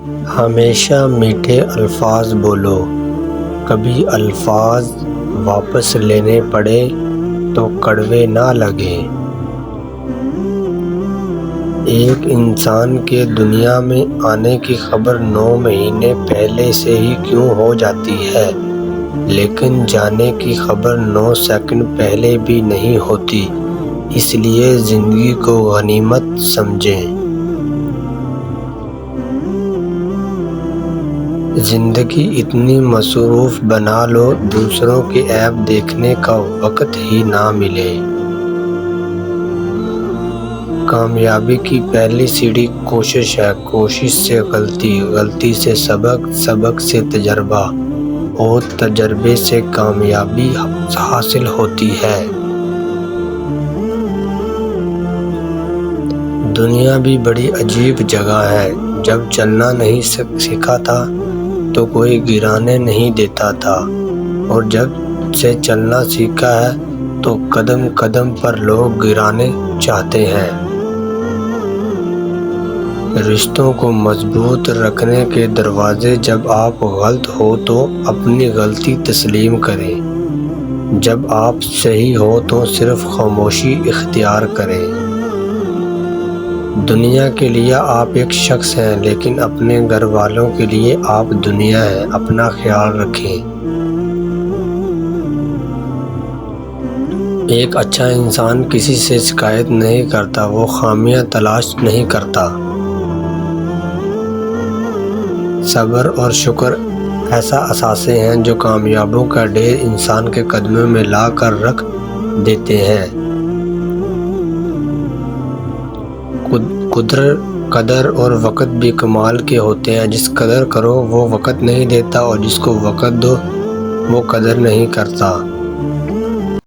ہمیشہ میٹھے الفاظ بولو، کبھی الفاظ واپس لینے پڑے تو کڑوے نہ لگیں۔ ایک انسان کے دنیا میں آنے کی خبر 9 مہینے پہلے سے ہی کیوں ہو جاتی ہے، لیکن جانے کی خبر 9 سیکنڈ پہلے بھی نہیں ہوتی۔ اس لیے زندگی کو غنیمت سمجھیں۔ زندگی اتنی مصروف بنا لو دوسروں کے عیب دیکھنے کا وقت ہی نہ ملے۔ کامیابی کی پہلی سیڑھی کوشش ہے، کوشش سے غلطی، غلطی سے سبق، سبق سے تجربہ، اور تجربے سے کامیابی حاصل ہوتی ہے۔ دنیا بھی بڑی عجیب جگہ ہے۔ جب چلنا نہیں سیکھا تھا تو کوئی گرانے نہیں دیتا تھا، اور جب سے چلنا سیکھا ہے تو قدم قدم پر لوگ گرانے چاہتے ہیں۔ رشتوں کو مضبوط رکھنے کے دروازے، جب آپ غلط ہو تو اپنی غلطی تسلیم کریں، جب آپ صحیح ہو تو صرف خاموشی اختیار کریں۔ دنیا کے لیے آپ ایک شخص ہیں، لیکن اپنے گھر والوں کے لیے آپ دنیا ہیں۔ اپنا خیال رکھیں۔ ایک اچھا انسان کسی سے شکایت نہیں کرتا، وہ خامیاں تلاش نہیں کرتا۔ صبر اور شکر ایسا اثاثے ہیں جو کامیابیوں کا ڈھیر انسان کے قدموں میں لا کر رکھ دیتے ہیں۔ قدر اور وقت بھی کمال کے ہوتے ہیں۔ جس قدر کرو وہ وقت نہیں دیتا، اور جس کو وقت دو وہ قدر نہیں کرتا۔